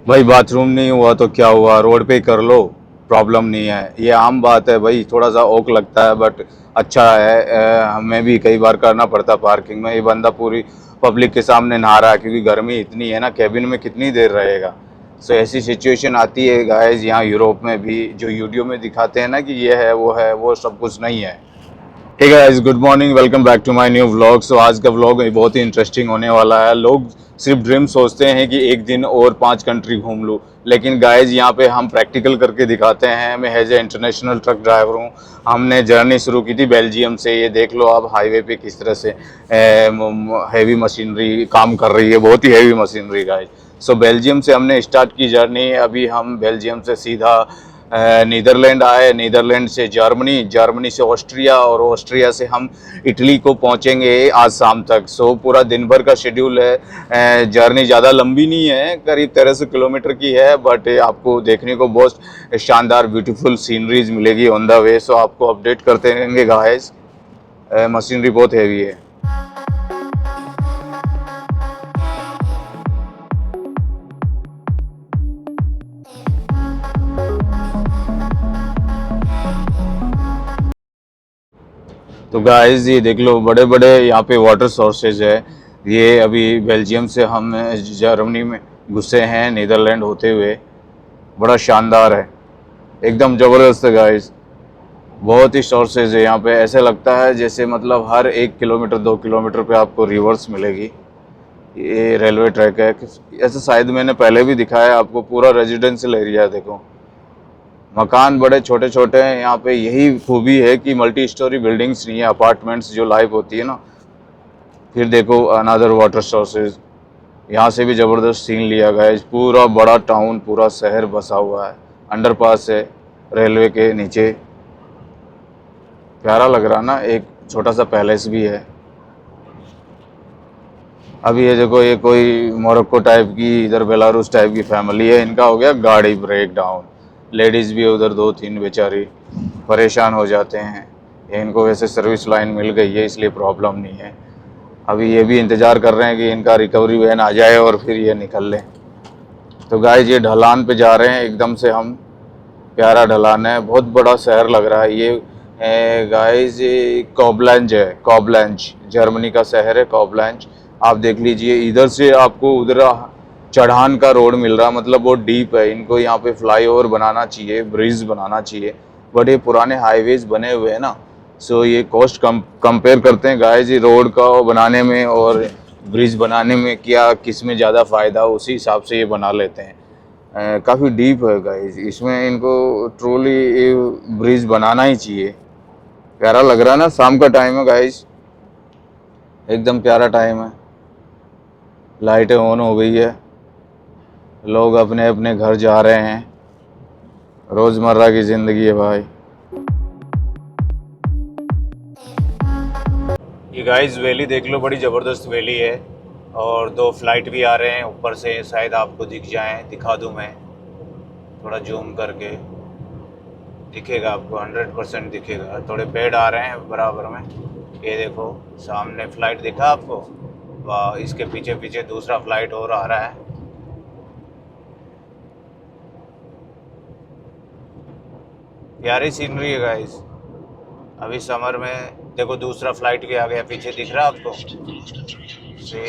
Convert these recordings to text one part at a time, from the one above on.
भाई बाथरूम नहीं हुआ तो क्या हुआ, रोड पे ही कर लो, प्रॉब्लम नहीं है। ये आम बात है भाई, थोड़ा सा ओक लगता है बट अच्छा है। हमें भी कई बार करना पड़ता है पार्किंग में। ये बंदा पूरी पब्लिक के सामने नहा रहा है क्योंकि गर्मी इतनी है ना, कैबिन में कितनी देर रहेगा। सो ऐसी सिचुएशन आती है गाइस यहाँ यूरोप में भी। जो वीडियो में दिखाते हैं ना कि ये है, वो सब कुछ नहीं है। Hey guys, good morning, welcome back to my new vlog. So आज का व्लॉग बहुत ही इंटरेस्टिंग होने वाला है। लोग सिर्फ ड्रीम सोचते हैं कि एक दिन और 5 कंट्री घूम लूँ, लेकिन गाइस यहाँ पे हम प्रैक्टिकल करके दिखाते हैं। मैं as a international truck driver हूँ। हमने जर्नी शुरू की थी बेल्जियम से। ये देख लो आप हाईवे पे किस तरह से हैवी मशीनरी काम कर रही है, बहुत ही हैवी मशीनरी गाइस। सो बेल्जियम से हमने स्टार्ट की जर्नी। अभी हम बेल्जियम से सीधा नीदरलैंड आए, नीदरलैंड से जर्मनी, जर्मनी से ऑस्ट्रिया, और ऑस्ट्रिया से हम इटली को पहुंचेंगे आज शाम तक। सो पूरा दिन भर का शेड्यूल है। जर्नी ज़्यादा लंबी नहीं है, करीब 1300 किलोमीटर की है, बट आपको देखने को बहुत शानदार ब्यूटीफुल सीनरीज मिलेगी ऑन द वे। सो आपको अपडेट करते रहेंगे गाइस। मशीनरी बहुत हैवी है। तो गाइस ये देख लो, बड़े बड़े यहाँ पे वाटर सोर्सेज है। ये अभी बेल्जियम से हम जर्मनी में घुसे हैं नीदरलैंड होते हुए। बड़ा शानदार है, एकदम ज़बरदस्त है गाइस। बहुत ही सोर्सेज है यहाँ पे। ऐसे लगता है जैसे मतलब हर 1 किलोमीटर 2 किलोमीटर पे आपको रिवर्स मिलेगी। ये रेलवे ट्रैक है। ऐसे शायद मैंने पहले भी दिखाया आपको। पूरा रेजिडेंशियल एरिया है, देखो मकान बड़े छोटे छोटे हैं यहाँ पे। यही खूबी है कि मल्टी स्टोरी बिल्डिंग्स नहीं है, अपार्टमेंट्स जो लाइफ होती है ना। फिर देखो अनदर वाटर सोर्सेज, यहाँ से भी ज़बरदस्त सीन लिया गया है। पूरा बड़ा टाउन, पूरा शहर बसा हुआ है, अंडरपास है रेलवे के नीचे। प्यारा लग रहा ना। एक छोटा सा पैलेस भी है। अभी ये देखो, ये कोई मोरक्को टाइप की, इधर बेलारूस टाइप की फैमिली है। इनका हो गया गाड़ी ब्रेक डाउन। लेडीज़ भी है उधर, 2 3 बेचारी परेशान हो जाते हैं। इनको वैसे सर्विस लाइन मिल गई है इसलिए प्रॉब्लम नहीं है। अभी ये भी इंतज़ार कर रहे हैं कि इनका रिकवरी वैन आ जाए और फिर ये निकल लें। तो गाइस ये ढलान पे जा रहे हैं एकदम से हम। प्यारा ढलान है, बहुत बड़ा शहर लग रहा है ये। गाइस ये कॉबलेंज है, कॉबलेंज जर्मनी का शहर है कॉबलेंज। आप देख लीजिए, इधर से आपको उधर चढ़ान का रोड मिल रहा, मतलब वो डीप है। इनको यहाँ पे फ्लाईओवर बनाना चाहिए, ब्रिज बनाना चाहिए, बट ये पुराने हाईवेज बने हुए हैं ना। सो ये कॉस्ट कंपेयर करते हैं गाइस, ये रोड का बनाने में और ब्रिज बनाने में क्या किस में ज़्यादा फ़ायदा, उसी हिसाब से ये बना लेते हैं। काफ़ी डीप है गाइस, इसमें इनको ट्रूली ब्रिज बनाना ही चाहिए। प्यारा लग रहा है ना। शाम का टाइम है गाइस, एकदम प्यारा टाइम है। लाइटें ऑन हो गई है, लोग अपने अपने घर जा रहे हैं। रोज़मर्रा की ज़िंदगी है भाई। ये गाइस वैली देख लो, बड़ी ज़बरदस्त वैली है। और 2 फ्लाइट भी आ रहे हैं ऊपर से, शायद आपको दिख जाएं, दिखा दूं मैं थोड़ा जूम करके। दिखेगा आपको, 100% दिखेगा। थोड़े पेड़ आ रहे हैं बराबर में। ये देखो सामने फ्लाइट दिखा आपको, वाह। इसके पीछे पीछे दूसरा फ्लाइट और आ रहा है। प्यारी सीनरी है गाइस। अभी समर में देखो दूसरा फ्लाइट भी आ गया, पीछे दिख रहा है आपको से।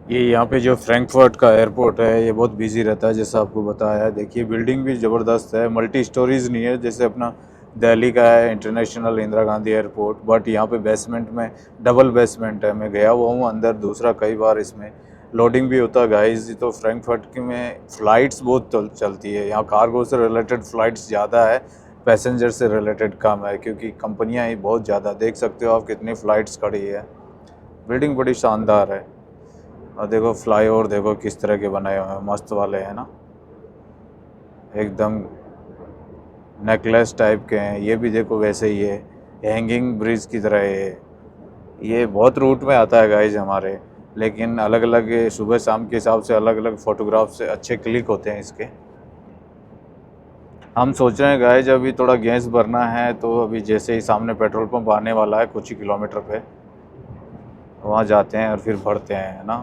ये यहाँ पे जो फ्रैंकफर्ट का एयरपोर्ट है, ये बहुत बिजी रहता है जैसा आपको बताया है। देखिए बिल्डिंग भी ज़बरदस्त है, मल्टी स्टोरीज नहीं है जैसे अपना दिल्ली का है international Indira Gandhi airport, but यहाँ पे बेसमेंट में डबल बेसमेंट है। मैं गया हुआ हूँ अंदर दूसरा कई बार, इसमें लोडिंग भी होता है गाइस। तो फ्रैंकफर्ट के में फ़्लाइट्स बहुत चलती है यहाँ। कार्गो से रिलेटेड फ़्लाइट्स ज़्यादा है, पैसेंजर से रिलेटेड कम है, क्योंकि कंपनियाँ ही बहुत ज़्यादा। देख सकते हो आप कितनी फ़्लाइट्स खड़ी है। बिल्डिंग बड़ी शानदार है। और देखो फ्लाईओवर देखो किस तरह के बनाए हुए हैं, मस्त वाले हैं ना, एकदम नेकलेस टाइप के हैं। ये भी देखो वैसे ही है, हैंगिंग ब्रिज की तरह है। ये बहुत रूट में आता है गाइज हमारे, लेकिन अलग अलग सुबह शाम के हिसाब से अलग अलग फ़ोटोग्राफ से अच्छे क्लिक होते हैं इसके। हम सोच रहे हैं गाइज अभी थोड़ा गैस भरना है, तो अभी जैसे ही सामने पेट्रोल पंप आने वाला है कुछ ही किलोमीटर पे, वहाँ जाते हैं और फिर भरते हैं, है ना।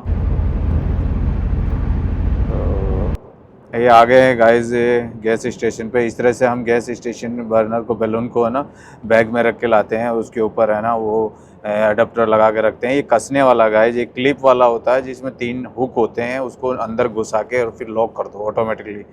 ये आ गए हैं गाइस गैस स्टेशन पे। इस तरह से हम गैस स्टेशन बर्नर को, बैलून को है ना बैग में रख के लाते हैं। उसके ऊपर है ना वो अडेप्टर लगा के रखते हैं। ये कसने वाला गाइस, ये क्लिप वाला होता है जिसमें 3 हुक होते हैं, उसको अंदर घुसा के और फिर लॉक कर दो ऑटोमेटिकली।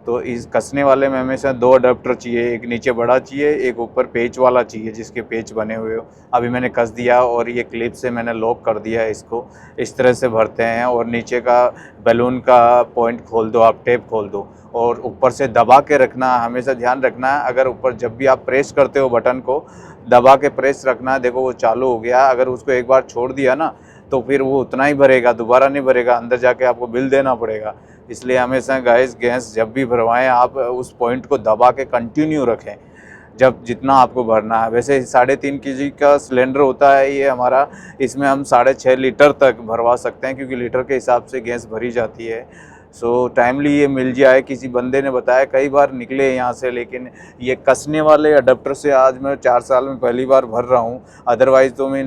तो इस कसने वाले में हमेशा 2 अडेप्टर चाहिए, एक नीचे बड़ा चाहिए, एक ऊपर पेच वाला चाहिए जिसके पेच बने हुए हो। अभी मैंने कस दिया और ये क्लिप से मैंने लॉक कर दिया है इसको। इस तरह से भरते हैं और नीचे का बैलून का पॉइंट खोल दो, आप टेप खोल दो और ऊपर से दबा के रखना। हमेशा ध्यान रखना है, अगर ऊपर जब भी आप प्रेस करते हो बटन को, दबा के प्रेस रखना। देखो वो चालू हो गया। अगर उसको एक बार छोड़ दिया ना तो फिर वो उतना ही भरेगा, दोबारा नहीं भरेगा, अंदर जाके आपको बिल देना पड़ेगा। इसलिए हमेशा गाइस गैस जब भी भरवाएं आप उस पॉइंट को दबा के कंटिन्यू रखें जब जितना आपको भरना है। वैसे 3.5 kg का सिलेंडर होता है ये हमारा, इसमें हम 6.5 लीटर तक भरवा सकते हैं क्योंकि लीटर के हिसाब से गैस भरी जाती है। सो टाइमली ये मिल जाए। किसी बंदे ने बताया, कई बार निकले यहाँ से, लेकिन ये कसने वाले अडेप्टर से आज मैं 4 साल में पहली बार भर रहा हूँ। अदरवाइज़ तो मैं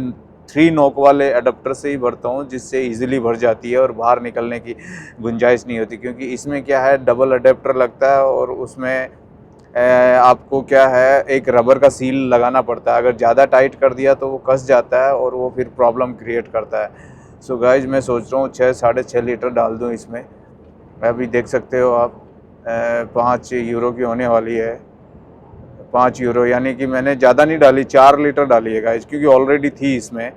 3 नोक वाले अडेप्टर से ही भरता हूँ जिससे ईज़िली भर जाती है और बाहर निकलने की गुंजाइश नहीं होती। क्योंकि इसमें क्या है, डबल अडेप्टर लगता है और उसमें आपको क्या है, एक रबर का सील लगाना पड़ता है। अगर ज़्यादा टाइट कर दिया तो वो कस जाता है और वो फिर प्रॉब्लम क्रिएट करता है। सो गाइज मैं सोच रहा हूँ 6-6.5 लीटर डाल दूँ इसमें। अभी देख सकते हो आप 5 यूरो की होने वाली है। 5 यूरो यानी कि मैंने ज़्यादा नहीं डाली, 4 लीटर डाली है गाइज, क्योंकि ऑलरेडी थी इसमें।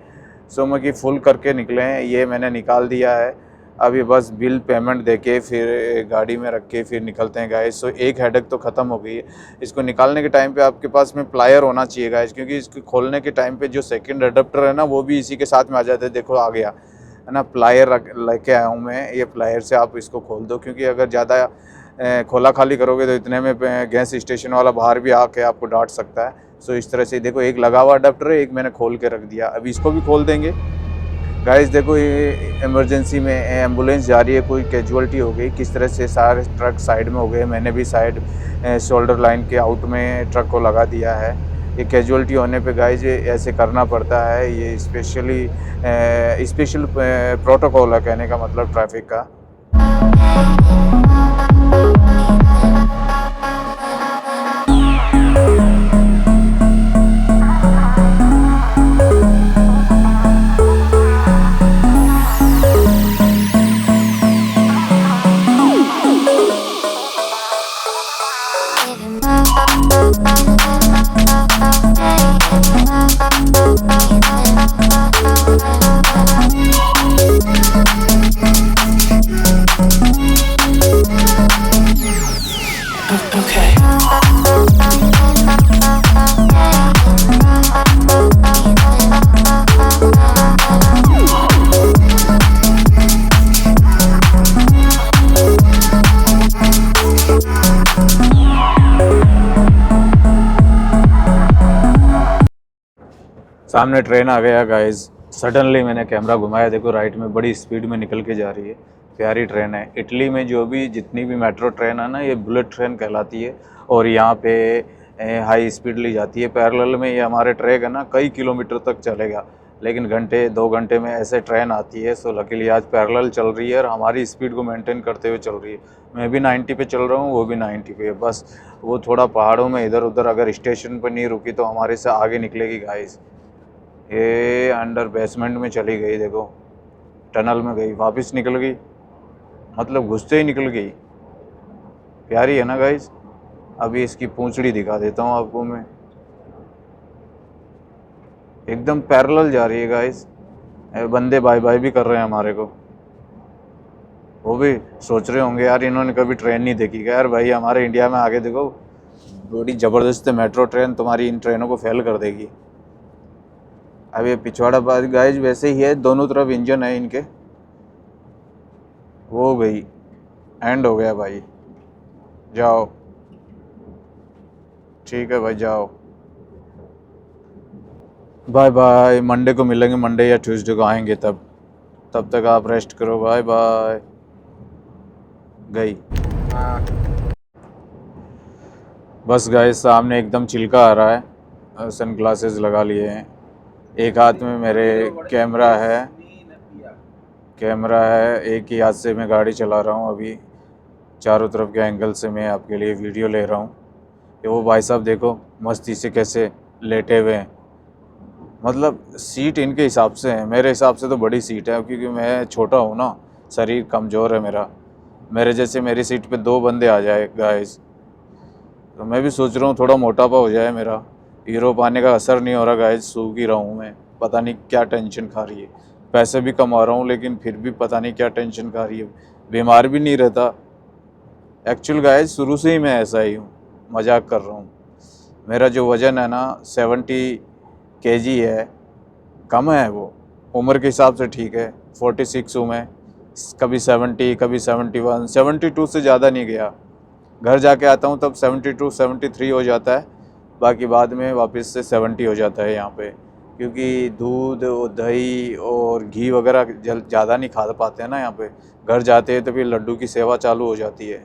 सो मैं कि फुल करके निकले हैं। ये मैंने निकाल दिया है। अभी बस बिल पेमेंट देके फिर गाड़ी में रख के फिर निकलते हैं गाइज। सो एक हेडेक तो ख़त्म हो गई है। इसको निकालने के टाइम पे आपके पास में प्लायर होना चाहिए गाइज, क्योंकि इसको खोलने के टाइम पे जो सेकंड अडेप्टर है ना वो भी इसी के साथ में आ जाता है। देखो आ गया है ना, प्लायर लेके आया हूँ मैं। ये प्लायर से आप इसको खोल दो, क्योंकि अगर ज़्यादा खोला खाली करोगे तो इतने में गैस स्टेशन वाला बाहर भी आके आपको डांट सकता है। सो इस तरह से देखो, एक लगा हुआ अडेप्टर है, एक मैंने खोल के रख दिया। अभी इसको भी खोल देंगे गाइस। देखो ये इमरजेंसी में एम्बुलेंस जा रही है, कोई कैजुअलिटी हो गई, किस तरह से सारे ट्रक साइड में हो गए। मैंने भी साइड शोल्डर लाइन के आउट में ट्रक को लगा दिया है। ये कैजुअलिटी होने पे गाइस ये ऐसे करना पड़ता है। ये स्पेशल प्रोटोकॉल है, कहने का मतलब ट्रैफिक का। सामने ट्रेन आ गया गाइस। सडनली मैंने कैमरा घुमाया, देखो राइट में बड़ी स्पीड में निकल के जा रही है। प्यारी ट्रेन है। इटली में जो भी जितनी भी मेट्रो ट्रेन है ना, ये बुलेट ट्रेन कहलाती है और यहाँ पे हाई स्पीड ली जाती है। पैरेलल में ये हमारे ट्रैक है ना कई किलोमीटर तक चलेगा, लेकिन घंटे 2 घंटे में ऐसे ट्रेन आती है। सो लकीली आज पैरेलल चल रही है और हमारी स्पीड को मेंटेन करते हुए चल रही है। मैं भी 90 पे चल रहा हूँ, वो भी 90 पे है। बस वो थोड़ा पहाड़ों में इधर उधर अगर स्टेशन पर नहीं रुकी तो हमारे से आगे निकलेगी गाइस। ये अंडर बेसमेंट में चली गई, देखो टनल में गई, वापस निकल गई, मतलब घुसते ही निकल गई। प्यारी है ना गाइस। अभी इसकी पूंछड़ी दिखा देता हूँ आपको मैं। एकदम पैरेलल जा रही है गाइस। बंदे बाय बाय भी कर रहे हैं हमारे को। वो भी सोच रहे होंगे यार इन्होंने कभी ट्रेन नहीं देखी क्या। यार भाई हमारे इंडिया में आगे देखो, बड़ी ज़बरदस्त मेट्रो ट्रेन तुम्हारी इन ट्रेनों को फेल कर देगी। अब ये पिछवाड़ा बात गाइज वैसे ही है, दोनों तरफ इंजन है इनके। वो गई, एंड हो गया भाई। जाओ, ठीक है भाई जाओ, बाय बाय। मंडे को मिलेंगे, मंडे या ट्यूसडे को आएंगे तब तक आप रेस्ट करो। Bye bye. गई। बस गाइस सामने एकदम चिल्का आ रहा है। सन ग्लासेस लगा लिए हैं। एक हाथ में मेरे कैमरा है, एक ही हाथ से मैं गाड़ी चला रहा हूँ अभी। चारों तरफ के एंगल से मैं आपके लिए वीडियो ले रहा हूँ। ये वो भाई साहब देखो मस्ती से कैसे लेटे हुए हैं। मतलब सीट इनके हिसाब से है, मेरे हिसाब से तो बड़ी सीट है, क्योंकि मैं छोटा हूँ ना, शरीर कमज़ोर है मेरा। मेरे जैसे मेरी सीट पे 2 बंदे आ जाए गाइस, तो मैं भी सोच रहा हूँ थोड़ा मोटापा हो जाए मेरा। यूरोप आने का असर नहीं हो रहा गाइस, सूख ही रहा हूँ मैं। पता नहीं क्या टेंशन खा रही है। पैसे भी कमा रहा हूँ लेकिन फिर भी पता नहीं क्या टेंशन खा रही है। बीमार भी नहीं रहता। एक्चुअल गाइस शुरू से ही मैं ऐसा ही हूँ, मजाक कर रहा हूँ। मेरा जो वज़न है ना 70 केजी है, कम है वो, उम्र के हिसाब से ठीक है। 46 हूँ मैं, कभी 70, कभी 71, 72 से ज़्यादा नहीं गया। घर जाके आता हूँ तब 72, 73 हो जाता है। बाकी बाद में वापस से 70 हो जाता है यहाँ पे, क्योंकि दूध और दही और घी वगैरह ज़्यादा नहीं खा पाते हैं ना यहाँ पे। घर जाते हैं तो फिर लड्डू की सेवा चालू हो जाती है।